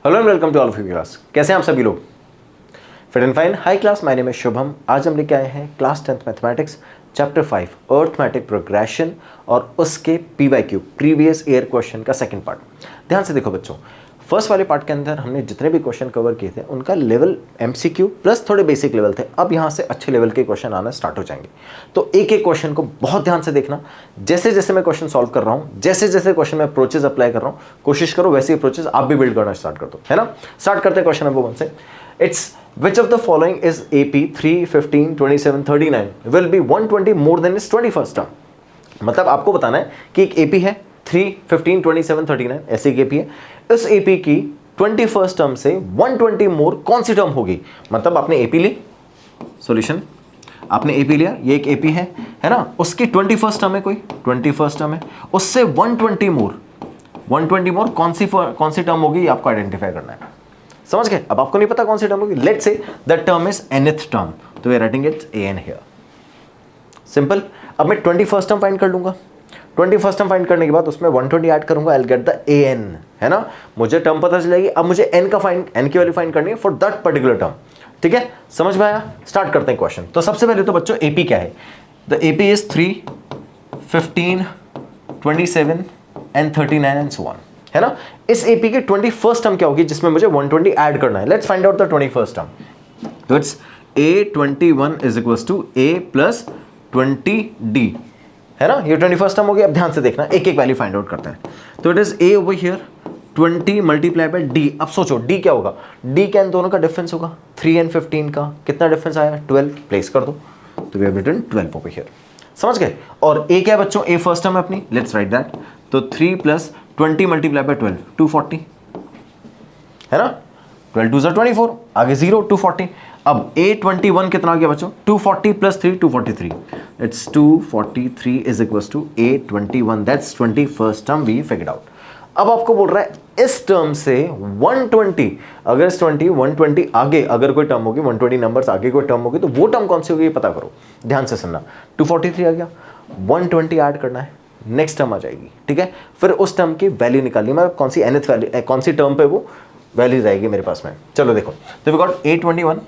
Hello and welcome to all of you class. कैसे हैं आप सभी लोग? Fit and fine. Hi class, my name is Shubham. आज हम लेके आए हैं class 10th mathematics chapter 5 arithmetic progression और उसके PYQ प्रीवियस ईयर क्वेश्चन का सेकंड पार्ट। ध्यान से देखो बच्चों, फर्स्ट वाले पार्ट के अंदर हमने जितने भी क्वेश्चन कवर किए थे उनका लेवल MCQ प्लस थोड़े बेसिक लेवल थे। अब यहाँ से अच्छे लेवल के क्वेश्चन आना स्टार्ट हो जाएंगे, तो एक एक क्वेश्चन को बहुत ध्यान से देखना। जैसे जैसे मैं क्वेश्चन सॉल्व कर रहा हूँ, जैसे जैसे क्वेश्चन में अप्रोचेस अप्लाई कर रहा हूँ, कोशिश करो वैसे अप्रोचेस आप भी बिल्ड करना स्टार्ट कर दो, है ना। स्टार्ट करते हैं क्वेश्चन नंबर 1 से। It's which of the following is AP 3, 15, 27, 39 will be 120 more than its 21st term? मतलब आपको बताना है कि एक AP है 3, 15, 27, 39 ऐसे एक AP है, इस AP की 21st टर्म से 120 मोर कौन सी टर्म होगी। मतलब आपने AP ली, सॉल्यूशन आपने AP लिया, ये एक AP है ना, उसकी 21st टर्म है, कोई 21st टर्म है, उससे 120 मोर कौन सी टर्म होगी, ये आपको आइडेंटिफाई करना है। समझ गए? अब आपको नहीं पता कौन सी टर्म होगी, let's say that term is nth term, तो we are writing it an here. Simple. अब मैं 21st टर्म फाइंड कर लूंगा। 21st टर्म फाइंड करने के बाद उसमें 120 ऐड करूंगा, I will get the an, है ना। मुझे टर्म पता चल जाएगी। अब मुझे n की वैल्यू फाइंड करनी है फॉर दैट पर्टिकुलर टर्म। ठीक है, समझ में आया? स्टार्ट करते हैं क्वेश्चन। तो सबसे पहले तो बच्चों AP क्या है? The AP is 3, 15, 27 and 39 and so on, है ना। इस AP की 21st टर्म क्या होगी जिसमें मुझे 120 ऐड करना है? Let's find out the 21st term. तो it's A21 is equals to A plus 20D, है ना। ये 21st टर्म होगी। अब ध्यान से देखना, एक एक वैल्यू फाइंड आउट करते हैं। तो it is A over here 20 multiply by D। अब सोचो D क्या होगा? D क्या इन दोनों का डिफरेंस होगा? 3 एंड 15 का कितना डिफरेंस आया? 12। प्लेस कर दो, तो we have written 12 over here. समझ गए? और A क्या है बच्चों? A फर्स्ट टर्म है अपनी, लेट्स राइट दैट। तो 3 प्लस 20 मल्टीप्लाई बाय 12, 240, है ना। 12 2 24, आगे 0, 240। अब A21 कितना आ गया बच्चों? 240 plus 3, 243। It's 243 is equals to A21, that's 21st term we figured out. अब आपको बोल रहा है इस टर्म से 120, अगर इस 120 आगे अगर कोई टर्म होगी, 120 नंबर्स आगे कोई टर्म होगी, तो वो टर्म कौन सी होगी ये पता करो। ध्यान से सुनना, 243 आ गया, 120 ऐड करना है, नेक्स्ट टर्म आ जाएगी। ठीक है, फिर उस टर्म की वैल्यू निकालनी, मैं कौन सी nth वैल्यू, कौन सी टर्म पे वो वैल्यू जाएगी मेरे पास में। चलो देखो, तो we got A21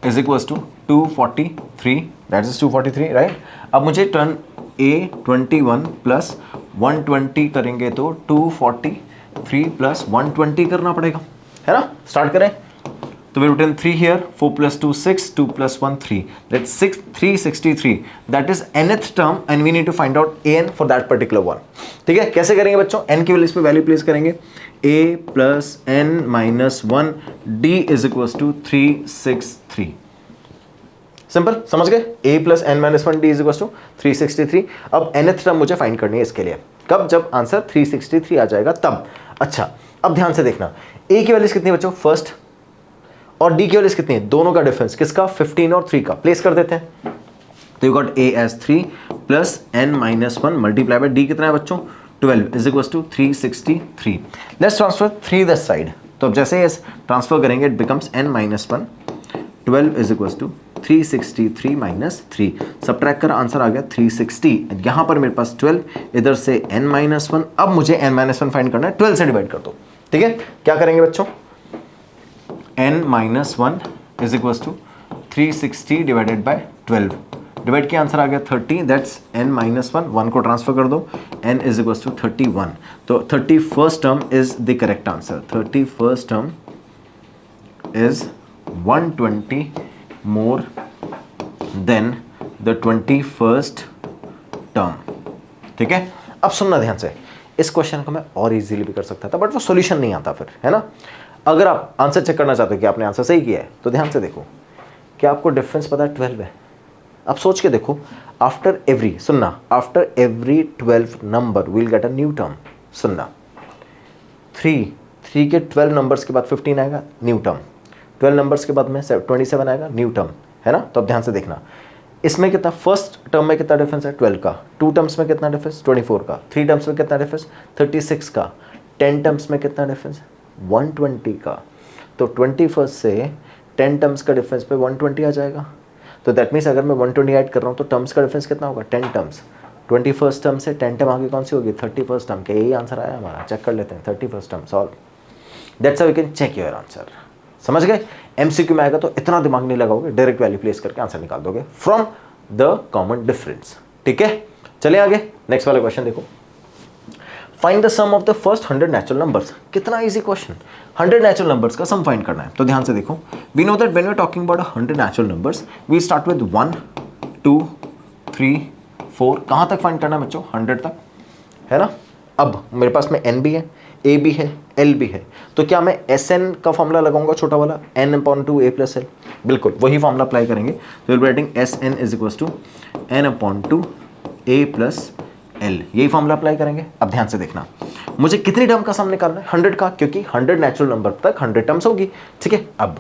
is equals to 243, that is 243, right. अब मुझे टर्न A21 प्लस 120 करेंगे तो 243 प्लस 120 करना पड़ेगा, है ना। स्टार्ट करें, तो we written 3 here, 4 plus 2 6, 2 plus 1 3, that's 363, that is nth term and we need to find out an for that particular one। ठीक है, कैसे करेंगे बच्चों? n की वैल्यू इस पे वैल्यू प्लेस करेंगे, a plus n minus 1 d is equals to 363। Simple, समझ गए? a plus n minus 1 d is equals to 363। अब nth टर्म मुझे फाइंड करनी है इसके लिए। कब? जब आंसर 363 आ जाएगा तब। अच्छा, अब ध्यान से देखना, a की वैल्यू कितनी है बच्चों? फर्स्ट, और D की वैल्यू कितनी है? दोनों का डिफरेंस किसका? 15 और 3 का। प्लेस कर देते हैं, तो you got A as 3 plus n minus 1 multiply by D कितना है बच्चों? 12 is equals to 363। Let's transfer 3 this side. तो अब जैसे इस ट्रांसफर करेंगे it becomes n minus 1, 12 is equals to 363 minus 3। Subtract कर, आंसर आ गया 360। यहाँ पर मेरे पास 12, इधर से n माइनस 1। अब मुझे n माइनस 1 फाइंड करना है, 12 से डिवाइड कर दो। ठीक है, क्या करेंगे बच्चों? n minus 1 is equals to 360 divided by 12। Divide किया, आंसर आ गया 30, दैट्स n माइनस 1 को ट्रांसफर कर दो, n इज इक्वल्स टू 31। तो 31st term is the correct answer. 31st term is 120 more than the 21st term. ठीक है, अब सुनना ध्यान से, इस क्वेश्चन को मैं और इजीली भी कर सकता था, बट वो सॉल्यूशन नहीं आता फिर, है ना। अगर आप आंसर चेक करना चाहते हो कि आपने आंसर सही किया है, तो ध्यान से देखो, क्या आपको डिफरेंस पता है? 12 है। अब सोच के देखो, आफ्टर एवरी, सुनना, after every 12 number will get a new term. सुनना, 3 के 12 नंबर्स के बाद 15 आएगा, न्यू टर्म। 12 नंबर्स के बाद में 27 आएगा, न्यू टर्म, है ना। तो अब ध्यान से देखना, इसमें कितना, फर्स्ट टर्म में कितना डिफरेंस है? 12 का। 2 टर्म्स में कितना डिफरेंस? 24 का। 3 टर्म्स में कितना डिफरेंस? 36 का। 10 टर्म्स में कितना डिफरेंस? 120 का। तो 21st से 10 टर्म्स का डिफरेंस पे 120 आ जाएगा। तो दैट मीन्स अगर मैं 120 ऐड कर रहा हूँ तो टर्म्स का डिफरेंस कितना होगा? 10 टर्म्स। 21st टर्म से 10 टर्म आगे कौन सी होगी? 31st term. क्या यही आंसर आया हमारा? चेक कर लेते हैं। 31st term solve. That's how you can check your answer. समझ गए? एमसीक्यू में आएगा तो इतना दिमाग नहीं लगाओगे, डायरेक्ट वैल्यू प्लेस करके आंसर निकाल दोगे फ्रॉम द कॉमन डिफरेंस। ठीक है, चलिए आगे नेक्स्ट वाला क्वेश्चन देखो। Find the sum of the first 100 natural numbers. कितना इजी क्वेश्चन, 100 नेचुरल नंबर्स का सम फाइंड करना है। तो ध्यान से देखो, we know that when we are talking about 100 natural numbers we start with 1 2 3 4। कहाँ तक फाइंड करना है बच्चों? 100 तक, है ना। अब मेरे पास में n भी है, a भी है, l भी है, तो क्या मैं Sn का फॉर्मूला लगाऊंगा छोटा वाला n/2 a + l? बिल्कुल वही फॉर्मूला अप्लाई करेंगे। तो will be writing Sn = n/2 a + l, यही फॉर्मूला अप्लाई करेंगे। अब ध्यान से देखना, मुझे कितनी टर्म का सम निकालना है? 100 का, क्योंकि 100 नेचुरल नंबर तक 100 टर्म्स होगी। ठीक है, अब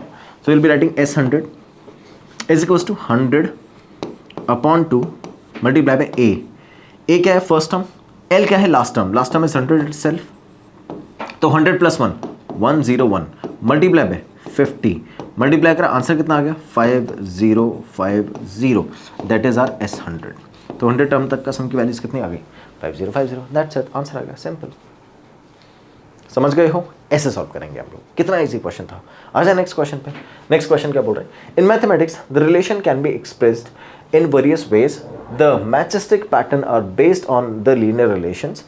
तो will be writing S100 = 100/2 multiply by a। a क्या है? First term. l क्या है? Last term. Last term is 100 itself, तो 100 + 1 101 मल्टीप्लाई बाय 50 मल्टीप्लाई कर आंसर कितना आ गया? 5050, दैट इज आर S100। तो 100 टर्म तक का सम की वैल्यूज कितनी आ गई? 5050, दैट्स इट, आंसर आ गया, सिंपल। समझ गए हो? ऐसे सॉल्व करेंगे हम लोग। कितना इजी क्वेश्चन था। आ जाए नेक्स्ट क्वेश्चन पे। नेक्स्ट क्वेश्चन क्या बोल रहे हैं? In mathematics the relation can be expressed in various ways. The matchstick pattern are based on the linear relations.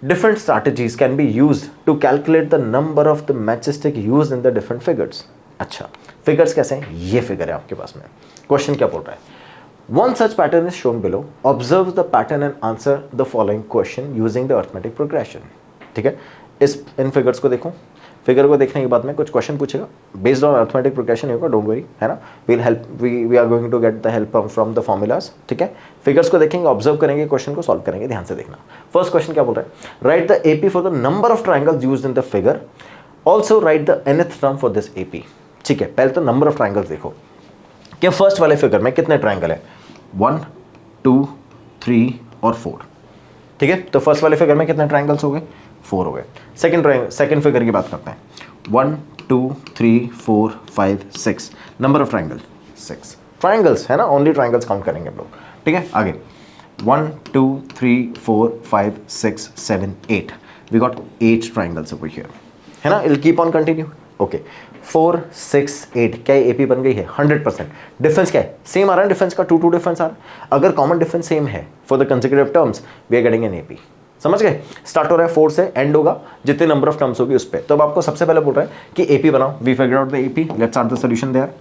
Different strategies can be used to calculate the number of the matchstick used in the different figures. अच्छा, figures कैसे हैं? ये figure है आपके पास में। Question क्या बोल रहा है? One such pattern is shown below. Observe the pattern and answer the following question using the arithmetic progression. ठीक है, इन फिगर्स को देखो। फिगर को देखने के बाद में कुछ क्वेश्चन पूछेगा बेस्ड ऑन अर्थमेटिक प्रोग्रेशन होगा, डोंट वरी, है ना। We are going to get the help from the formulas. ठीक है, फिगर्स को देखेंगे, ऑब्जर्व करेंगे, क्वेश्चन को सॉल्व करेंगे। ध्यान से देखना। फर्स्ट क्वेश्चन क्या बोल रहा है? Right the AP for the number of triangles used in the figure, also write the nth term for this AP. ठीक है, पहले तो नंबर ऑफ ट्राइंगल्स देखो कि फर्स्ट वाले फिगर में कितने ट्राइंगल है? 1 2 3 और 4। ठीक है, तो फर्स्ट वाले फिगर में कितने ट्राइंगल्स हो गए? 4 हो गए। सेकंड फिगर की बात करते हैं। 1 2 3 4 5 6, नंबर ऑफ ट्राइंगल 6 ट्राइंगल्स, है ना। ओनली ट्राइंगल्स काउंट करेंगे हम लोग। ठीक है, आगे 1 2 3 4 5 6 7 8, we got 8 triangles over here, है ना। I'll keep on continue. Okay, 4 6 8, क्या एपी बन गई है? 100%। डिफरेंस क्या है? सेम आ रहा है डिफरेंस का, 2 डिफरेंस आ रहा है। अगर कॉमन डिफरेंस सेम है for the consecutive terms we are getting an AP. समझ गए? स्टार्ट हो रहा है 4 से, एंड होगा जितने नंबर ऑफ टर्म्स होगी उस पर। तो अब आपको सबसे पहले बोल रहा है कि एपी बनाओ। We figure out the AP, let's start the solution there.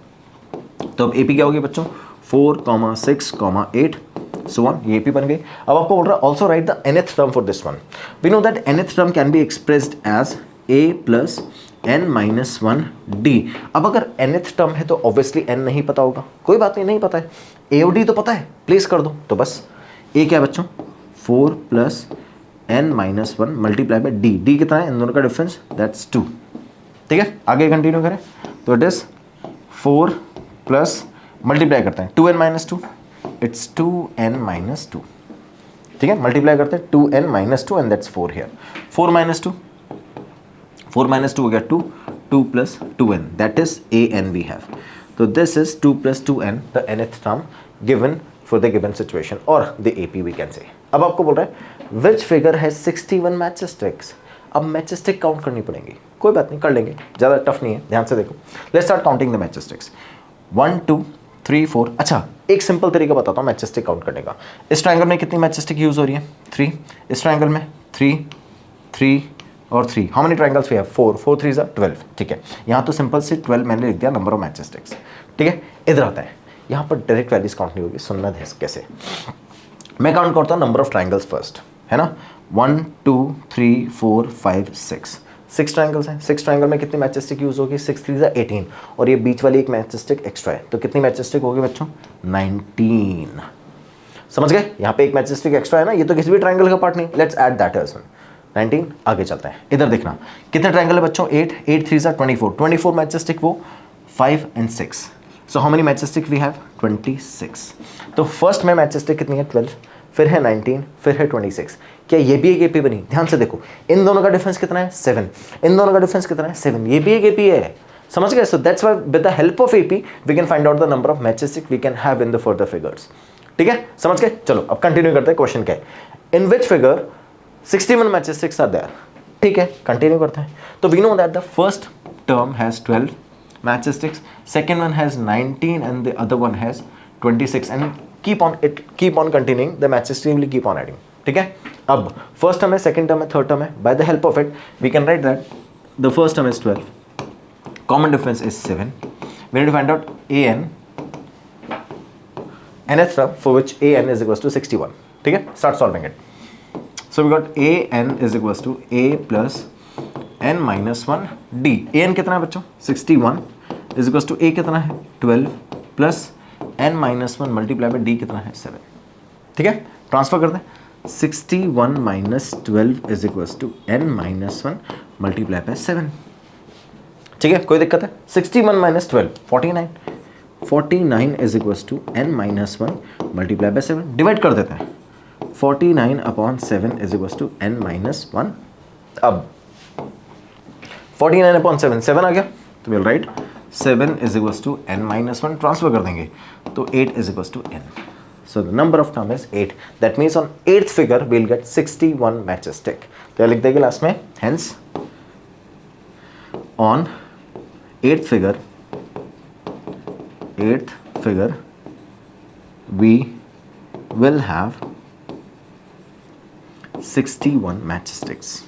तो अब एपी क्या होगी बच्चों? 4 6 8 सो ऑन, ये एपी बन गई। अब आपको बोल रहा है also write the nth term for this one. We know that nth term can be expressed as a + n-1 d। अब अगर nth टर्म है तो ऑब्वियसली n नहीं पता होगा, कोई बात नहीं, नहीं पता है। a और d तो पता है, प्लेस कर दो। तो बस a क्या है बच्चों? 4 + n-1 multiply by d। d कितना है इन दोनों का डिफरेंस? दैट्स 2। ठीक है, आगे कंटिन्यू करें तो इट इज 4 प्लस मल्टीप्लाई करते हैं 2n-2, इट्स 2n-2। ठीक है, मल्टीप्लाई करते हैं 2n-2 एंड दैट्स 4 हियर। 4 - 2 हो गया 2 + 2n, that is an we have. तो this is 2 + 2n, the nth term given for the given situation और the AP we can say. अब आपको बोल रहा है विच फिगर हैज 61 मैचस्टिक्स। अब मैचस्टिक काउंट करनी पड़ेंगी, कोई बात नहीं, कर लेंगे, ज़्यादा टफ नहीं है। ध्यान से देखो, let's start counting the matchsticks. 1 2 3 4। अच्छा, एक सिंपल तरीका बताता हूँ मैचस्टिक काउंट करने का। इस ट्रायंगल में कितनी मैचस्टिक यूज हो रही है? 3। इस ट्रायंगल में 3 3 और 3। How many triangles we have? 4 4 3 12। ठीक है, यहाँ तो सिंपल से 12 मैंने लिख दिया नंबर ऑफ मैचस्टिक्स। ठीक है, इधर आता है, यहाँ पर डायरेक्ट वैल्यूज काउंट नहीं होगी। सुनना है कैसे, मैं काउंट करता हूँ नंबर ऑफ ट्रायंगल्स फर्स्ट, है ना। 1 2 3 4 5 6 6 ट्रायंगल्स हैं। 6 ट्रायंगल में कितनी मैचस्टिक यूज होगी? 6 3 18, और ये बीच वाली एक मैचस्टिक एक्स्ट्रा है, तो कितनी मैचस्टिक होगी बच्चों? 19। समझ गए? यहाँ पे एक मैचस्टिक एक्स्ट्रा है ना, ये तो किसी भी ट्रायंगल का पार्ट नहीं। Let's add that as 19। आगे चलते हैं, इधर देखना कितने ट्रायंगल है बच्चों? 8 8 3 24 24 मैचस्टिक, वो 5 and 6। So how many matchstick we have? 26। तो फर्स्ट में मैचस्टिक कितनी है? 12, फिर है 19, फिर है 26। क्या ये भी एक एपी बनी? ध्यान से देखो, इन दोनों का डिफरेंस कितना है? 7। इन दोनों का डिफरेंस कितना है? 7। ये भी एक एपी है। समझ गए? So that's why with the help of AP we can find out the number of matchstick we can have in the further figures. ठीक है, समझ गए? चलो अब कंटिन्यू करते हैं। क्वेश्चन क्या है? In which figure 61 matchsticks are there? ठीक है, कंटिन्यू करते हैं। तो we know that the first term has 12 matches sticks, second one has 19 and the other one has 26 and keep on continuing, the matches stick will keep on adding, ठीक है। अब first term है, second term है, third term है, by the help of it we can write that the first term is 12, common difference is 7, we need to find out an nth term for which an is equals to 61, ठीक है। start solving it, so we got an is equals to a plus n minus 1 d, an कितना है बच्चों 61 is equals to ए कितना है 12 plus n minus 1 multiply by d कितना है 7, ठीक है। ट्रांसफर कर दें 61 minus 12 is equals to n minus 1 multiply by 7, ठीक है। कोई दिक्कत है? 61 minus 12 49 is equals to n minus 1 multiply by 7, divide कर देते हैं 49 upon 7 is equals to n minus 1। अब 49 अपॉन 7 आ गया, तो will write 7 is equals to n minus 1, transfer कर देंगे तो 8 is equals to n, so the number of term is 8, that means on 8th figure we'll get 61 matchstick. तो लिख देंगे लास्ट में, hence on 8th figure we will have 61 matchsticks,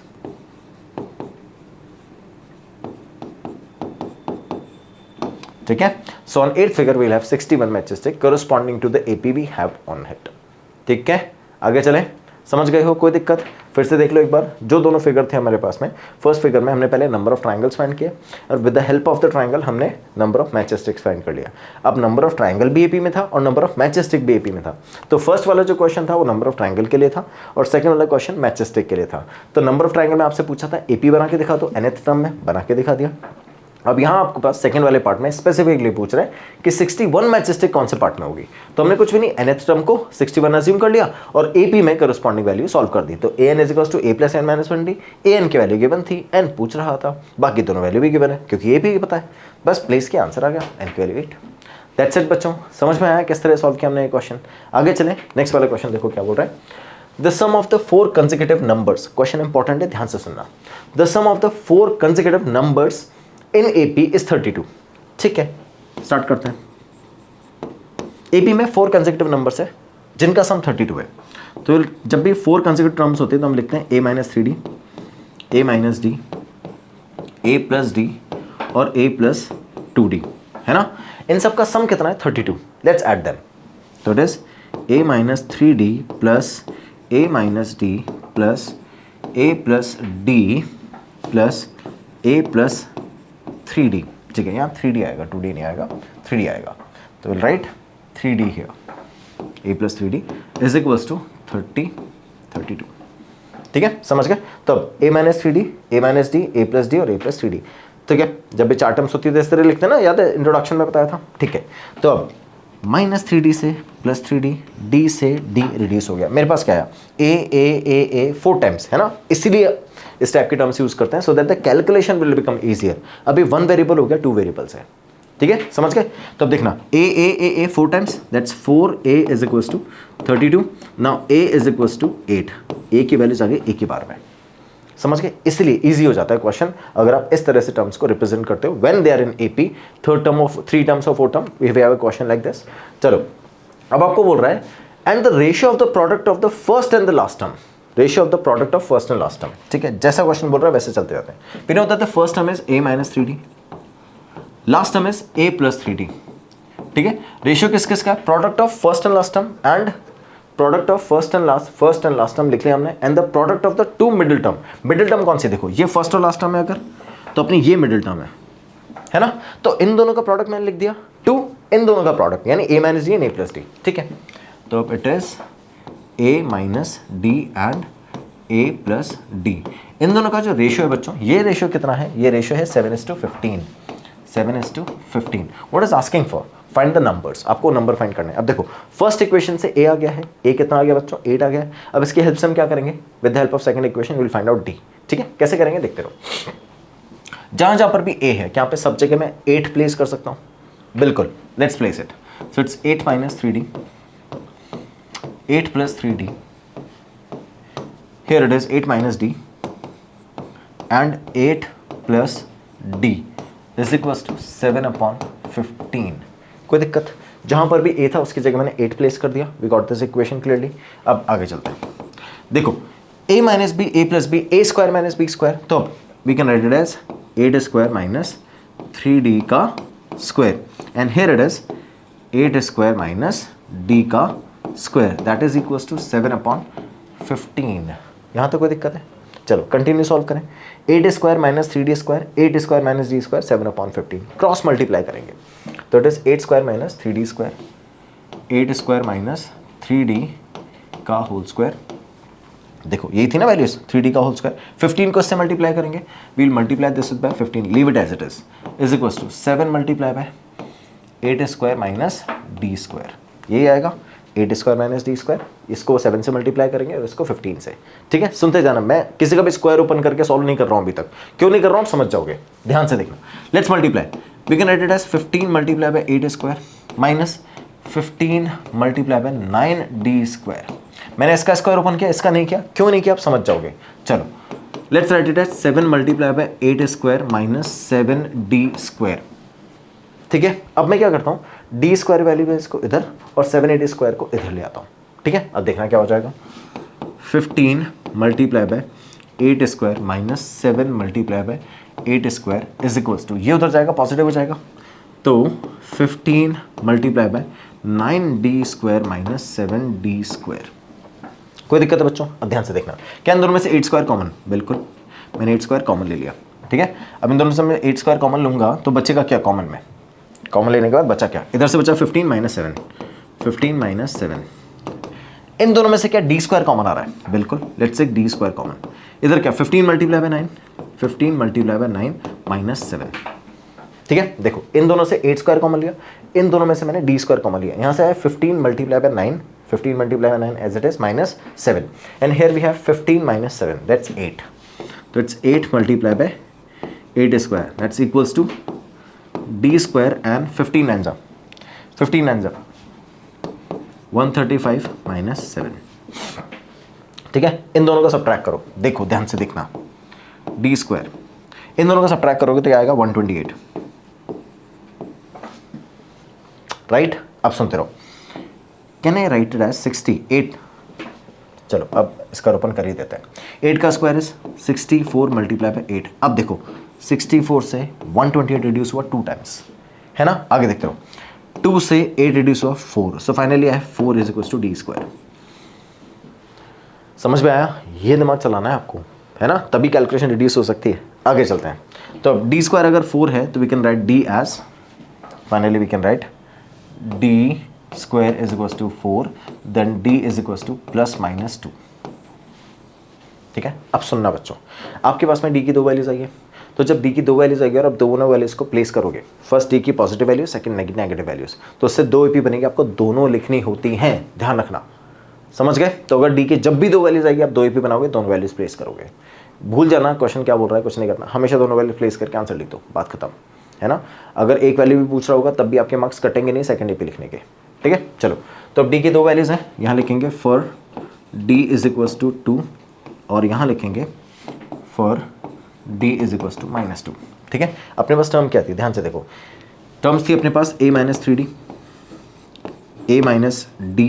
ठीक है। So on 8th figure we'll have 61 matchstick corresponding to the AP we have on it, ठीक है। आगे चलें, समझ गए हो? कोई दिक्कत? फिर से देख लो एक बार, जो दोनों फिगर थे हमारे पास में, फर्स्ट फिगर में हमने पहले नंबर ऑफ ट्राइंगल्स फाइंड किए और with the help of the triangle हमने number of matchsticks find कर लिया। अब नंबर ऑफ ट्राइंगल भी एपी में था और नंबर ऑफ मैचेस टिक भी एपी में था। तो फर्स्ट वाला जो क्वेश्चन था वो नंबर ऑफ ट्राइंगल के लिए था और सेकंड वाला क्वेश्चन मैचेस टिक के लिए था। तो नंबर ऑफ ट्राइंगल में आपसे पूछा था एपी बना के दिखा दो, nth टर्म में बना के दिखा दिया। अब यहाँ आपके पास सेकंड वाले पार्ट में स्पेसिफिकली पूछ रहे हैं कि 61 मैचेस टिक कौन से पार्ट में होगी। तो हमने कुछ भी नहीं, nth टर्म को 61 अज्यूम कर लिया और एपी में करस्पॉन्डिंग वैल्यू सॉल्व कर दी। तो an is equals to a plus n minus 1d, an की वैल्यू गिवन थी, n पूछ रहा था, बाकी दोनों वैल्यू भी गिवन है क्योंकि एपी की पता है, बस प्लेस के आंसर आ गया, n की वैल्यू 8। दैट्स इट बच्चों, समझ में आया किस तरह सॉल्व किया हमने ये क्वेश्चन। आगे चलें, नेक्स्ट वाला क्वेश्चन देखो क्या बोल रहा है। The sum of the 4 consecutive numbers, question important है, ध्यान से सुनना। The sum of the 4 consecutive numbers in AP is 32, ठीक है। स्टार्ट करते हैं। AP में 4 कंसेक्यूटिव नंबर्स है जिनका सम 32 है। तो जब भी 4 कंसेक्यूटिव टर्म्स होते हैं तो हम लिखते हैं a minus 3d, a minus d, a plus d और a प्लस 2d, है ना। इन सब का सम कितना है 32। Let's add them. तो it is a minus 3d plus a minus d plus a plus d plus a plus 3d, ठीक है। यहाँ 3d आएगा, 2d नहीं आएगा, 3d आएगा। तो will write 3d here, a plus 3d is equals to 32, ठीक है। समझ गए? तो अब a minus 3d, a minus d, a plus d और a प्लस 3d, ठीक है। जब भी 4 टर्म्स होती है इस तरह लिखते हैं ना, याद है इंट्रोडक्शन में बताया था, ठीक है। तो अब माइनस 3d से प्लस 3d, d से d रिड्यूस हो गया। मेरे पास क्या है a 4 टाइम्स, है ना, इसीलिए इस टाइप के टर्म्स यूज करते हैं so that the calculation will become easier. अभी 1 वेरिएबल हो गया, 2 वेरिएबल्स है, ठीक है। समझ गए? तो अब देखना a 4 times, that's 4a is equals to 32। Now a is equals to 8, a की वैल्यूज आ गई a की बार में, समझ गए? इसलिए इजी हो जाता है क्वेश्चन अगर आप इस तरह से टर्म्स को रिप्रेजेंट करते हो when they are in AP, third term of 3 terms और 4 term, we have a question like this. चलो अब आपको बोल रहा है and the ratio of the product of the first and the last term, ratio of the product of first and last term, ठीक है। जैसा क्वेश्चन बोल रहा है वैसे चलते जाते हैं। फिर होता है first term is a minus 3d, last term is a plus 3d, ठीक है। रेशियो किस किस का? Product of first and last term and product of first and last term लिख लिया हमने, and the product of the 2 middle term. Middle term कौन सी? देखो ये फर्स्ट और लास्ट टर्म है अगर, तो अपनी ये मिडिल टर्म है ना। तो इन दोनों का प्रोडक्ट मैंने लिख दिया 2, इन दोनों का प्रोडक्ट यानी a minus D and a plus D, ठीक है। तो अब it is a minus D and a plus D. इन दोनों का जो रेशियो है बच्चों, ये रेशियो कितना है? ये रेशियो है 7:15, 7:15। What is asking for? Find the numbers, आपको नंबर फाइंड करना है। अब देखो फर्स्ट इक्वेशन से a आ गया है, a कितना आ गया बच्चों? 8 आ गया है। अब इसकी हेल्प से हम क्या करेंगे? With the help of second equation we will find out d, ठीक है। कैसे करेंगे देखते रहो। जहां जहां पर भी a है, क्या पे सब जगह मैं 8 प्लेस कर सकता हूं? बिल्कुल, let's place it. So it's 8 minus 3d, 8 plus 3d, here it is 8 minus d, and 8 plus D is equals to 7/15। कोई दिक्कत? जहां पर भी a था उसकी जगह मैंने 8 प्लेस कर दिया। We got this equation clearly. अब आगे चलते हैं। देखो a minus B A plus B A square minus B square, तो अब we can write it as 8 square minus 3d का square and here it is 8 square minus d का square that is equals to 7/15। यहाँ तो कोई दिक्कत है? चलो कंटिन्यू सॉल्व करें। 8 square minus 3d square, 8 square minus d square 7/15, cross multiply करेंगे तो it is 8 square minus 3d square, 8 square minus 3d का होल स्क्वायर। देखो यही थी ना वैल्यूज, 3d का होल स्क्वायर। 15 को इससे मल्टीप्लाई करेंगे, we'll multiply this by 15, leave it as it is equals to 7 multiply by 8 square minus d square. यही आएगा 8 स्क्वायर माइनस डी स्क्वायर। इसको 7 से मल्टीप्लाई करेंगे और इसको 15 से। ठीक है, सुनते जाना, मैं किसी का भी स्क्वायर ओपन करके सॉल्व नहीं कर रहा हूं अभी तक। क्यों नहीं कर रहा हूं समझ जाओगे, ध्यान से देखना। Let's multiply, we can write it as 15 multiply by 8 square minus 15 multiply by 9d square. मैंने इसका स्क्वायर ओपन किया, इसका नहीं किया। क्यों नहीं किया आप समझ जाओगे। चलो let's write it as 7 multiply by 8 square minus 7d square. ठीक है, अब मैं क्या करता हूँ, डी स्क्वायर वैल्यू है इसको इधर और 780 स्क्वायर को इधर ले आता हूँ। ठीक है, अब देखना क्या हो जाएगा। 15 multiply by 8 square minus 7 multiply by 8 square is equals to, ये उधर जाएगा पॉजिटिव हो जाएगा, तो 15 multiply by 9d square minus 7d square. कोई दिक्कत है बच्चों? अब ध्यान से देखना, क्या इन दोनों में से 8 स्क्वायर कॉमन? बिल्कुल, मैंने 8 स्क्वायर कॉमन ले लिया। ठीक है, अब इन दोनों से मैं 8 स्क्वायर कॉमन लूंगा तो बचेगा क्या कॉमन में? कॉमन लेने के बाद बचा क्या? इधर से बचा 15 माइनस 7, 15 माइनस 7। इन दोनों में से क्या डी स्क्वायर कॉमन आ रहा है? बिल्कुल, let's take D square common. इधर क्या 15 multiply by 9, 15 multiply by 9 minus 7। ठीक है, देखो इन दोनों से 8 स्क्वायर कॉमन लिया, इन दोनों में से मैंने डी स्क्वायर कॉमन लिया। यहाँ से आया 15 multiply by 9, 15 multiply by 9 as it is minus 7 and here we have 15 minus 7 that's 8, तो it's 8 multiply by 8 square that's equals to d square and 15 9 135 minus 7। ठीक है, इन दोनों का सब्ट्रैक्ट करो। देखो ध्यान से देखना, d स्क्वायर इन दोनों का सब्ट्रैक्ट करोगे तो क्या आएगा? 128। राइट, अब सुनते रहो। Can I write it as 68? चलो अब इसका ओपन कर ही देते हैं। 8 का स्क्वायर इज 64 मल्टीप्लाई बाय 8। अब देखो 64 से 128 रिड्यूस हुआ 2 टाइम्स, है ना। आगे देखते रहो, 2 से 8 रिड्यूस हुआ 4, so finally I 4 is equals to D square. समझ में आया? ये दिमाग चलाना है आपको, है ना, तभी कैलकुलेशन रिड्यूस हो सकती है। आगे चलते हैं, तो अब डी स्क्वायर अगर 4 है तो we can write D as, finally we can write D square is equals to 4, then D is equals to plus minus 2। ठीक है, अब सुनना बच्चों, आपके पास में डी की 2 वैल्यूज आई है, तो जब डी की 2 वैल्यूज आएगी और आप दोनों वैल्यूज को प्लेस करोगे, फर्स्ट डी की positive values, second negative values, तो उससे 2 एपी बनेगी। आपको दोनों लिखनी होती हैं, ध्यान रखना, समझ गए। तो अगर डी की जब भी 2 वैल्यूज आएगी आप 2 एपी बनाओगे, दोनों वैल्यूज प्लेस करोगे। भूल जाना क्वेश्चन क्या बोल रहा है, कुछ नहीं करना, हमेशा दोनों वैल्यूज प्लेस करके आंसर लिख दो, बात खत्म, है ना। अगर एक वैल्यू भी पूछ रहा होगा तब भी आपके मार्क्स कटेंगे नहीं सेकंड एपी लिखने के। ठीक है, चलो तो अब डी की 2 वैल्यूज हैं, यहाँ लिखेंगे for D is equals to 2 और यहाँ लिखेंगे for D is equals to minus 2। ठीक है, अपने पास टर्म क्या थी, ध्यान से देखो। टर्म्स थी अपने पास a minus 3d, a minus d,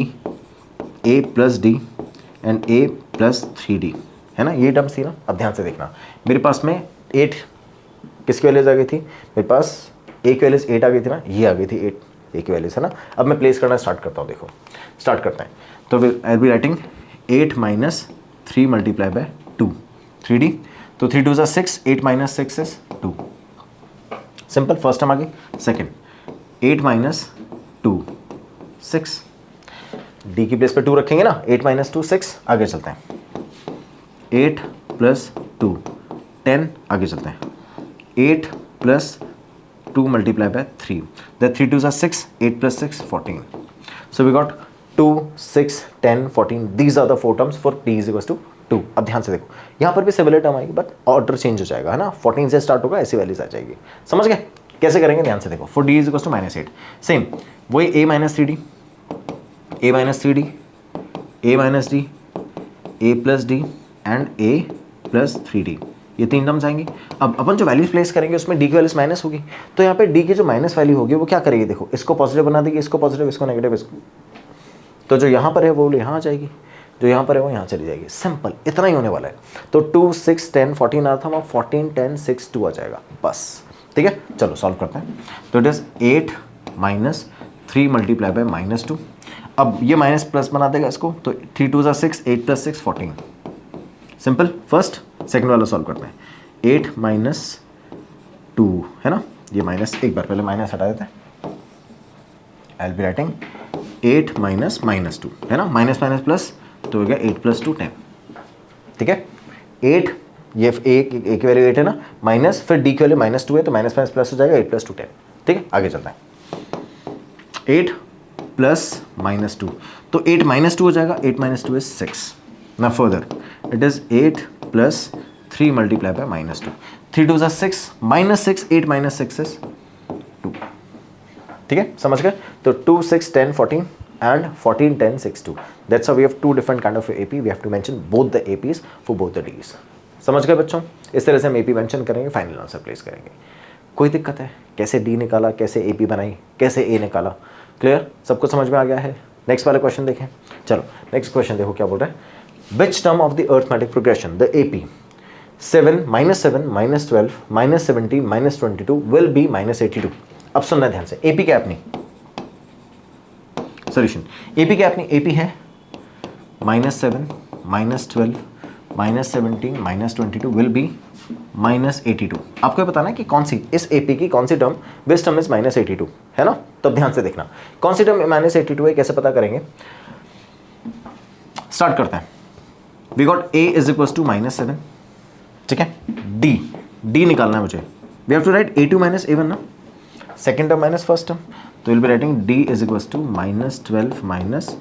a plus D and a plus 3d, है ना, ये टर्म्स थी ना। अब ध्यान से देखना, मेरे पास में 8 किसकी वैल्यूज आ गई थी, मेरे पास a की वैल्यूज 8 आ गई थी ना, ये आ गई थी 8 a की वैल्यूज, है ना। अब मैं प्लेस करना स्टार्ट करता हूँ, देखो स्टार्ट करते हैं। तो I be writing 8 minus 3 multiply by 2 3d, तो 3 2 जा 6, 8 minus 6 is 2। Simple, first term आ गई। सेकेंड 8 माइनस 2 6, डी की प्लेस पे 2 रखेंगे ना, 8 माइनस 2 6। आगे चलते हैं, 8 प्लस 2 10। आगे चलते हैं, 8 प्लस 2 मल्टीप्लाई बाय 3, दैट 3 2 जा 6, 8 प्लस 6 14। So we got 2 6 10 14, these are the 4 terms for D is equals to 2। अब ध्यान से देखो, यहाँ पर भी सिमिलर टर्म आएगी बट ऑर्डर चेंज हो जाएगा, है ना। 14 से स्टार्ट होगा, ऐसी वैल्यूज आ जाएगी। समझ गए कैसे करेंगे, ध्यान से देखो। For D is equals to -8, same वही a minus 3d, a minus 3d, a minus d, a plus d and a plus 3d ये 3 टर्म्स आएंगी। अब अपन जो वैल्यूज प्लेस करेंगे उसमें डी की वैल्यूज माइनस होगी, तो यहाँ पे डी की जो माइनस वैल्यू होगी वो क्या करेगी, देखो इसको पॉजिटिव बना देगी, इसको पॉजिटिव, इसको नेगेटिव, इसको, तो जो यहाँ पर है वो यहाँ आ जाएगी, जो यहाँ पर है वो यहाँ चली जाएगी। सिंपल, इतना ही होने वाला है। तो 2 6 10 14 आ रहा था, वहाँ 14 10 6 2 आ जाएगा बस। ठीक है, चलो सॉल्व करते हैं। तो it is 8 minus 3 multiply bye minus 2। अब ये माइनस प्लस बना देगा इसको, तो 3 2 6, 8 प्लस 6 14। सिंपल, फर्स्ट सेकंड वाला सॉल्व करते हैं। 8 माइनस 2 है ना, ये माइनस, एक बार पहले माइनस हटा देते हैं। I will be writing 8 minus minus 2 है ना, माइनस माइनस प्लस तो हो गया 8 प्लस 2 10। ठीक है, 8, ये ए की वैल्यू 8 है ना, माइनस फिर डी की वैल्यू माइनस 2 है, तो माइनस माइनस प्लस हो जाएगा 8 प्लस 2 10। ठीक है, आगे चलता है। 8 प्लस माइनस 2, तो 8 माइनस 2 हो जाएगा, 8 माइनस 2 इज 6। ना further it is 8 plus 3 multiply bye minus 2, 3 2 जा 6, माइनस 6, 8 माइनस 6 इज 2। ठीक है, समझ गए। तो 2 6 10 14 and 14 10 6 2, that's how we have two different kind of AP. We have to mention both the APs for both the Ds. समझ गए बच्चों, इस तरह से हम AP मेंशन करेंगे, फाइनल आंसर प्लेस करेंगे। कोई दिक्कत है, कैसे D निकाला, कैसे AP बनाई, कैसे A निकाला, क्लियर, सबको समझ में आ गया है। नेक्स्ट वाला क्वेश्चन देखें। चलो नेक्स्ट क्वेश्चन देखो क्या बोल रहा है। Which term of the arithmetic progression the AP 7 minus 12 minus 17 minus 22 will be minus 82। अब सुनना ध्यान से, AP क्या अपनी सॉल्यूशन, AP क्या अपनी, AP है -7 -12 -17 -22 विल बी -82। आपको बताना है कि कौन सी, इस AP की कौन सी टर्म, विच टर्म इज -82 है ना। तब ध्यान से देखना कौन सी टर्म -82 है, कैसे पता करेंगे। स्टार्ट करते हैं। We got A is equal to -7। ठीक है, D निकालना है मुझे। We have to write A2 minus A1 ना, second term minus first term, तो will be writing D is equal to -12 minus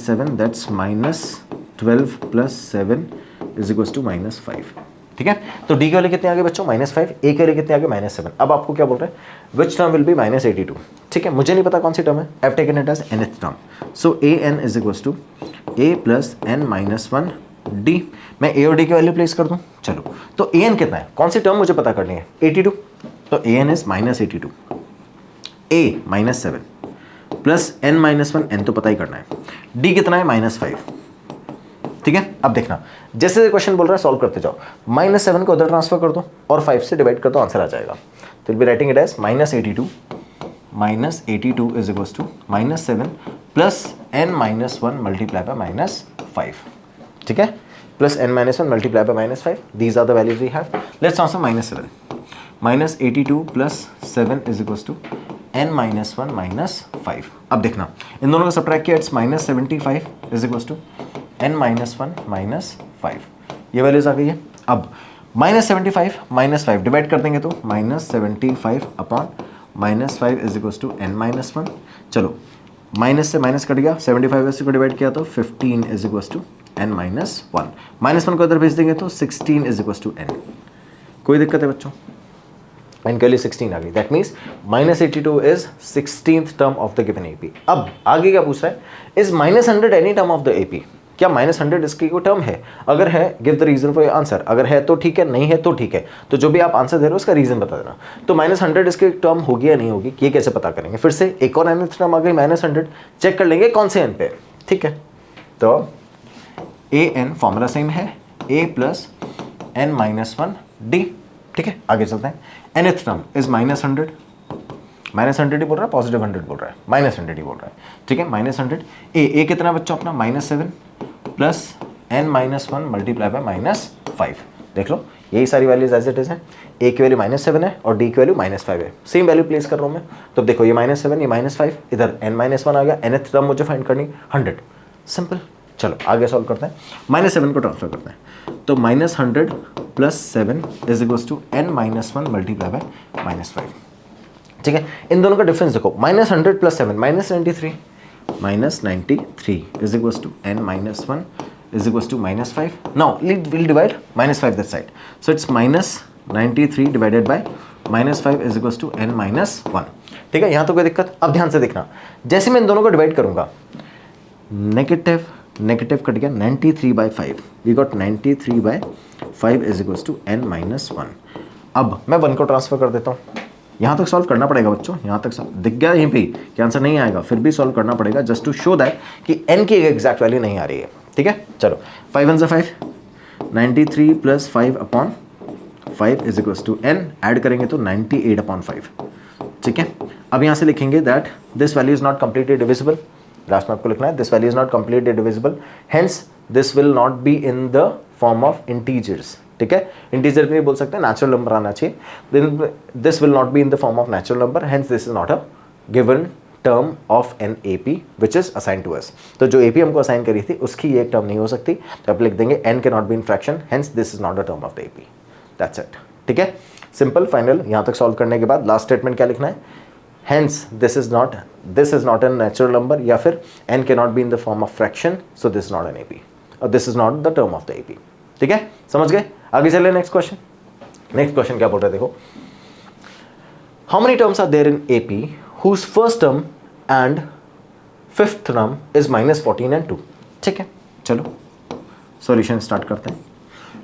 7, that's -12 plus 7 is equal to -5। ठीक है, तो D के वाले कितने आगे बच्चों, -5, A के वाले कितने आगे, -7। अब आपको क्या बोल रहे हैं, विच टर्म विल बी -82। ठीक है, मुझे नहीं पता कौन सी टर्म है, I have taken it as nth term, so an is equal to A plus n minus 1 D। मैं A और D की वैल्यू प्लेस कर दूं। चलो, तो an कितना है, कौन सी टर्म मुझे पता करनी है, 82, तो an is -82, A -7 plus n minus 1, n तो पता ही करना है, D कितना है, -5। ठीक है, अब देखना जैसे क्वेश्चन बोल रहा है सॉल्व करते जाओ, -7 को उधर ट्रांसफर कर दो और 5 से डिवाइड कर दो, आंसर आ जाएगा। तो will be writing it as -82 is equal to -7 plus n minus 1 multiply by -5। ठीक है, plus n minus 1 multiply by -5, these are the values we have. Let's answer -7, -82 प्लस 7 is equal to n minus 1 -5। अब देखना इन दोनों का subtract किया, it's -75 is equal to n minus 1 -5, ये वैल्यूज आ गई है। अब -75 -5 डिवाइड कर देंगे तो -75 upon -5 is equal to n minus 1। चलो माइनस से माइनस कट गया, 75 को डिवाइड किया तो 15 is equal to n minus 1, -1 को इधर भेज देंगे तो 16 इज इक्वल टू n। कोई दिक्कत है बच्चों, n के लिए 16 आ गई, that means -82 is 16th term of the given AP। अब आगे क्या पूछ रहा है, is -100 any term of the AP, क्या -100 इसकी कोई टर्म है, अगर है give the reason for your answer, अगर है तो ठीक है, नहीं है तो ठीक है, तो जो भी आप आंसर दे रहे हो उसका रीजन बता देना। तो -100 इसकी टर्म होगी या नहीं होगी, ये कैसे पता करेंगे, फिर से एक और nth टर्म आ गई -100, चेक कर लेंगे कौन से n पे। ठीक है, तो an फॉर्मूला सेम है, a plus n minus 1 d। ठीक है, आगे चलते हैं। nth टर्म इज -100, -100 ही बोल रहा है, पॉजिटिव 100 बोल रहा है, -100 ही बोल रहा है। ठीक है, -100, a कितना बच्चों अपना -7 plus n minus 1 multiply by -5। देख लो यही सारी वैल्यूज एज इट इज है, a की वैल्यू -7 है और d की वैल्यू -5 है, सेम वैल्यू प्लेस कर रहा हूँ मैं। तो देखो ये -7 ये -5, इधर n माइनस 1 आ गया, nth टर्म मुझे फाइंड करनी 100, सिंपल। चलो आगे सॉल्व करते हैं, -7 को ट्रांसफर करते हैं, तो -100 plus 7 is equal to n minus 1 multiply by -5। ठीक है, इन दोनों का डिफरेंस देखो, -100 plus 7 -93 is equal to n minus 1 is equals to -5. Now we'll divide -5 this side. So it's -93 divided by -5 is equals to n minus 1. ठीक है, यहाँ तो कोई दिक्कत। अब ध्यान से देखना, जैसे मैं इन दोनों को डिवाइड करूंगा, नेगेटिव नेगेटिव कट गया 93/5, we got 93/5 is equals to n-1। अब मैं 1 को ट्रांसफर कर देता हूँ, यहाँ तक सॉल्व करना पड़ेगा बच्चों, यहाँ तक दिख गया यहीं पे कि आंसर नहीं आएगा, फिर भी सॉल्व करना पड़ेगा जस्ट टू शो दैट कि n की एग्जैक्ट वैल्यू नहीं आ रही है। ठीक है, चलो 5 1 5, 93 + 5/5 is equals to n, add करेंगे तो 98/5। ठीक है, अब यहाँ से लिखेंगे that this value is not completely divisible, last में आपको लिखना है this value is not completely divisible, hence this will not be in the form of integers. ठीक है, इंटीजर भी नहीं बोल सकते, नेचुरल नंबर आना चाहिए, then this will not be in the form of natural number, hence this is not a given term of an AP which is assign to us. तो जो AP हमको असाइन करी थी उसकी ये एक टर्म नहीं हो सकती, तो आप लिख देंगे n can not be in fraction, hence this is not a term of the AP। That's it. ठीक है, सिंपल, फाइनल। यहाँ तक सॉल्व करने के बाद लास्ट स्टेटमेंट क्या लिखना है, hence this is not an natural number, या फिर n can not be in the form of fraction, so this is not an AP और this is not the term of the AP। ठीक है, समझ गए? आगे चले नेक्स्ट क्वेश्चन। नेक्स्ट क्वेश्चन क्या बोल रहे हैं देखो, how many terms are there in AP whose first term and fifth term is -14 and 2। ठीक है, चलो सॉल्यूशन स्टार्ट करते हैं।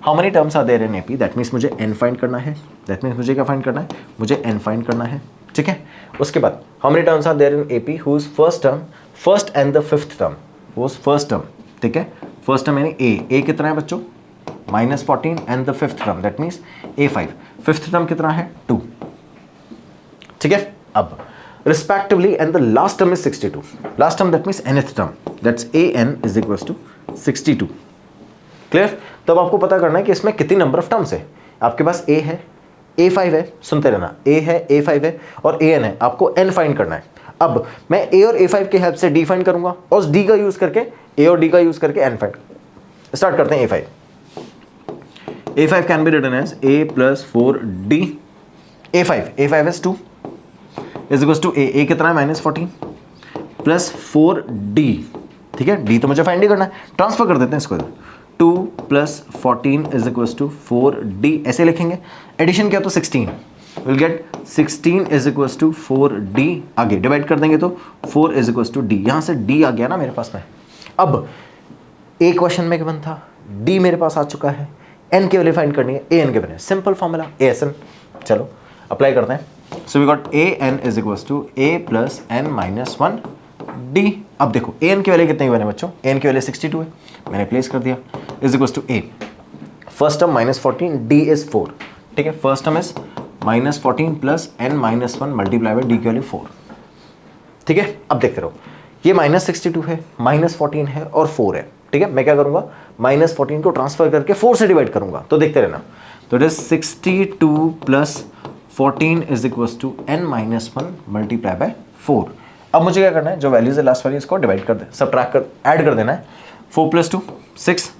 How many terms are there in AP, that means मुझे n फाइंड करना है, दैट मीन्स मुझे क्या फाइंड करना है, मुझे n फाइंड करना है। ठीक है, उसके बाद how many terms are there in AP whose first term, first and the fifth term whose first term. ठीक है, फर्स्ट टर्म यानी a कितना है बच्चों, -14 and the fifth term that means A5, fifth term कितना है 2। ठीक है, अब respectively and the last term is 62, last term that means nth term, that's an is equals to 62। Clear? तो अब आपको पता करना है कि इसमें कितनी नंबर ऑफ टर्म्स है। आपके पास a है, A5 है, सुनते रहना, a है, A5 है और an है, आपको n फाइंड करना है। अब मैं a और A5 की हेल्प से d फाइंड करूंगा और d का यूज करके, a और d का यूज करके n फाइंड। स्टार्ट करते हैं A5। A5 can be written as a + 4d, A5 is 2 is equals to a कितना है -14 + 4d। ठीक है, d तो मुझे फाइंड ही करना है, ट्रांसफर कर देते हैं इसको, 2 + 14 इज इक्वल्स टू 4d, ऐसे लिखेंगे। एडिशन किया तो 16, will get 16 is equals to 4d। आगे डिवाइड कर देंगे तो 4 इज इक्वल्स टू d, यहाँ से d आ गया ना मेरे पास में। अब a क्वेश्चन में गिवन था, d मेरे पास आ चुका है, n की वैल्यू फाइंड करनी है, an गिवन है, सिंपल फॉर्मूला ASN। चलो अप्लाई करते हैं। So we got an is equals to a + n-1d। अब देखो an की वैल्यू कितनी बने बच्चों, an की वैल्यू 62 है, मैंने प्लेस कर दिया, is equals to a, first term -14, d is 4। ठीक है, first term is -14 + n-1 multiply by d की वैल्यू 4। ठीक है, अब देखते रहो, ये -62 है, -14 है और 4 है। ठीक है, मैं क्या करूंगा, -14 को ट्रांसफर करके 4 से डिवाइड करूंगा, तो देखते रहना। तो it is 62 + 14 is equals to n-1 multiply by 4। अब मुझे क्या करना है, जो वैल्यूज है लास्ट वैल्यूज को डिवाइड कर दे, सबट्रैक्ट कर, ऐड कर देना है। 4 + 2 6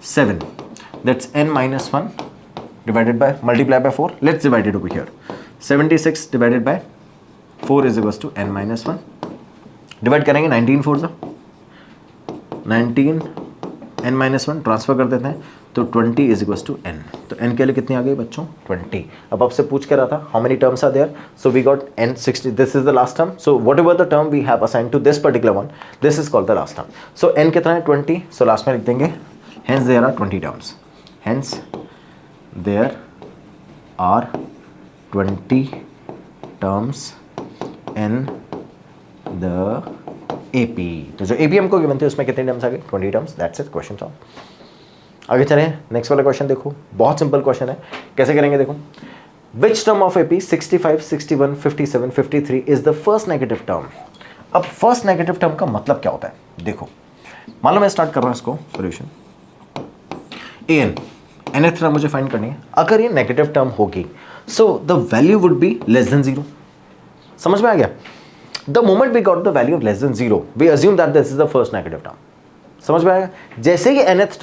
7, that's n-1 divided by multiply by 4, let's divide it over here. 76 divided by 4 is equals to n-1, divide करेंगे 19 4 19, n-1 ट्रांसफर कर देते हैं तो 20 इज इक्वल्स टू n। तो n के लिए कितनी आ गई बच्चों, 20। अब आपसे पूछ के रहा था how many terms are there, so we got n 60, this is the last term, so whatever the term we have assign to this particular one, this is called the last term. So n कितना है 20, सो last में लिख देंगे hence there are 20 terms, hence there are 20 terms in the AP। तो जो AP हमको given थे उसमें कितने टर्म्स आ गए, 20 terms. That's it, question solve. आगे चलें, नेक्स्ट वाला क्वेश्चन देखो, बहुत सिंपल क्वेश्चन है, कैसे करेंगे देखो। Which term of AP 65, 61, 57, 53 is the first negative term. अब फर्स्ट नेगेटिव टर्म का मतलब क्या होता है, देखो मान लो मैं स्टार्ट कर रहा हूं इसको सॉल्यूशन, nth टर्म मुझे फाइंड करनी है। अगर ये नेगेटिव टर्म होगी so the value would be less than 0। समझ में आ गया? The moment we got the value of less than 0, we assume that this is the first negative term। समझ में आएगा? जैसे ही nth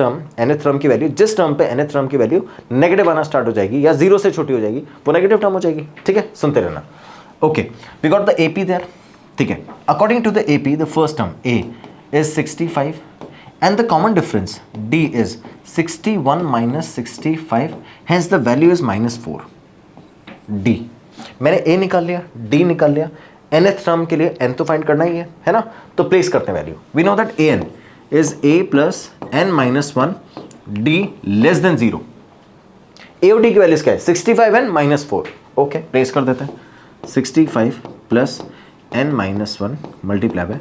टर्म की वैल्यू, जिस टर्म पे nth टर्म की वैल्यू नेगेटिव आना स्टार्ट हो जाएगी या 0 से छोटी हो जाएगी, वो नेगेटिव टर्म हो जाएगी। ठीक है, सुनते रहना। Okay, we got the AP there. ठीक है, according to the AP the first term A is 65 and the common difference D is 61 - 65, hence the value is -4। D मैंने A निकाल लिया, D निकाल लिया, nth टर्म के लिए n तो फाइंड करना ही है ना, तो प्लेस करते हैं value. We know that an is a plus n minus 1 d less than 0। A और डी की वैल्यूज क्या है? 65 n माइनस 4। ओके, प्लेस कर देते हैं 65 plus n minus 1 multiply bye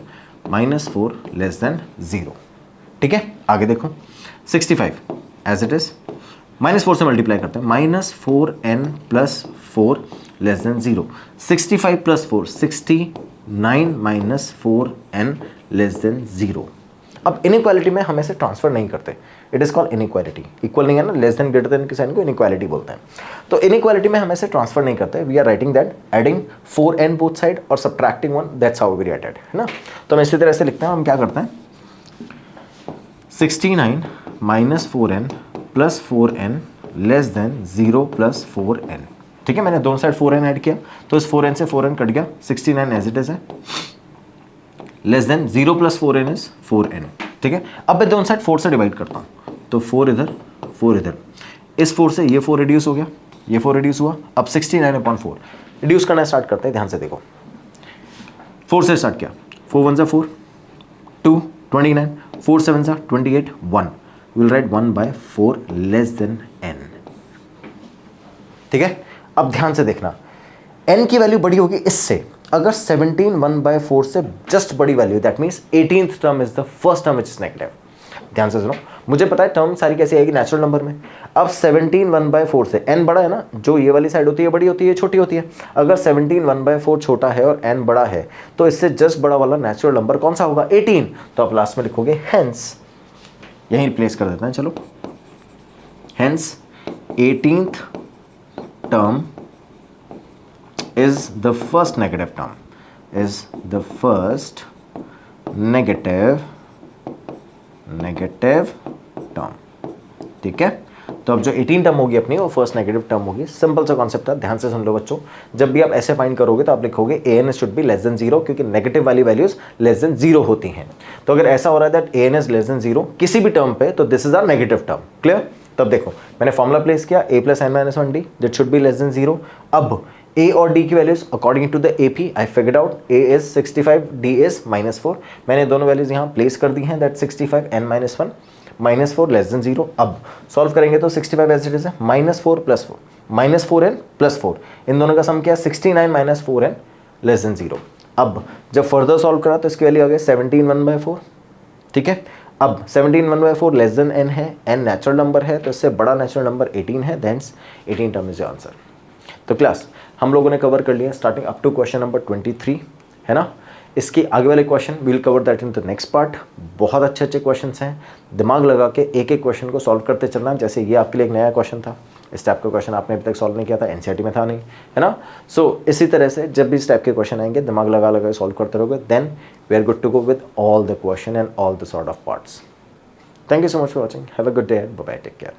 minus 4 less than 0। ठीक है, आगे देखो 65 एज इट इज माइनस 4 से मल्टीप्लाई करते हैं, minus 4n plus 4 less than 0। 65 plus 4 69 minus 4n less than 0। अब इनइक्वालिटी में हम ऐसे ट्रांसफर नहीं करते, it is called inequality. Equal नहीं है ना, लेस देन ग्रेटर देन के साइन को इनइक्वालिटी बोलते हैं। तो इनइक्वालिटी में हम ऐसे ट्रांसफर नहीं करते, we are writing that adding 4n both side और subtracting 1, that's how we write it, है ना। तो हम इसी तरह से लिखते हैं, हम क्या करते हैं 69 minus 4n plus 4n less than 0 plus 4n। ठीक है, मैंने दोनों साइड 4n ऐड किया तो इस 4n से 4n कट गया, 69 एज इट इज है, less than 0 plus 4n is 4n। ठीक है, अब मैं दोनों साइड 4 से डिवाइड करता हूं, तो 4 इधर 4 इधर, इस 4 से ये 4 रिड्यूस हो गया, ये 4 रिड्यूस हुआ। अब 69/4 रिड्यूस करना स्टार्ट करते हैं, ध्यान से देखो 4 से स्टार्ट किया, 4 1 4 2 29 4 7 28 1, will write 1/4 less than n। ठीक है, अब ध्यान से देखना n की वैल्यू बड़ी होगी इससे, अगर 17 1/4 से जस्ट बड़ी value, that means 18th term is the first term which is negative. ध्यान से सुनो, मुझे पता है टर्म सारी कैसे आएगी नेचुरल नंबर में। अब 17 1/4 से n बड़ा है ना, जो ये वाली साइड होती है बड़ी होती है, छोटी होती है। अगर 17 1/4 छोटा है और n बड़ा है तो इससे जस्ट बड़ा वाला नेचुरल नंबर कौन सा होगा? 18। तो आप लास्ट में लिखोगे हेंस, यहीं रिप्लेस कर देते हैं, चलो hence 18th term is the first negative term, is the first negative term। ठीक है, तो अब जो 18 टर्म होगी अपनी वो फर्स्ट नेगेटिव टर्म होगी। सिंपल सा कॉन्सेप्ट है, ध्यान से सुन लो बच्चों। जब भी आप ऐसे फाइंड करोगे तो आप लिखोगे an should be less than 0, क्योंकि नेगेटिव वाली वैल्यूज लेस देन 0 होती हैं। तो अगर ऐसा हो रहा है that an is less than 0 किसी भी टर्म पे, तो this is are negative term. Clear? तब देखो मैंने फॉर्मुला प्लेस किया, a plus n minus 1d that should be less than 0। अब a और d की values according to the AP I figured out, a is 65, d is -4। मैंने दोनों values यहाँ प्लेस कर दी हैं, that 65 n minus 1 -4 less than 0। अब सॉल्व करेंगे तो 65 एज इट इज है, -4 प्लस 4 -4n प्लस 4, इन दोनों का सम क्या है? 69 माइनस 4n लेस देन 0। अब जब फर्दर सॉल्व करा तो इसकी वैल्यू आ गई 17 1/4। ठीक है, अब 17 1/4 लेस देन n है, n नेचुरल नंबर है तो इससे बड़ा नेचुरल नंबर 18 है, thence 18 term is your answer. तो क्लास हम लोगों ने कवर कर लिया starting up to question number 23, है ना। इसके आगे वाले question will cover that in the next part. बहुत अच्छे अच्छे क्वेश्चंस हैं, दिमाग लगा के एक एक क्वेश्चन को सॉल्व करते चलना। जैसे ये आपके लिए एक नया क्वेश्चन था, इस टाइप का क्वेश्चन आपने अभी तक सॉल्व नहीं किया था, एनसीईआरटी में था नहीं, है ना। सो इसी तरह से जब भी इस टाइप के क्वेश्चन आएंगे दिमाग लगा लगा सॉल्व करते रहोगे, then we are good to go with all the questions and all the sort of parts. Thank you so much for watching, have a good day, bye bye, take care.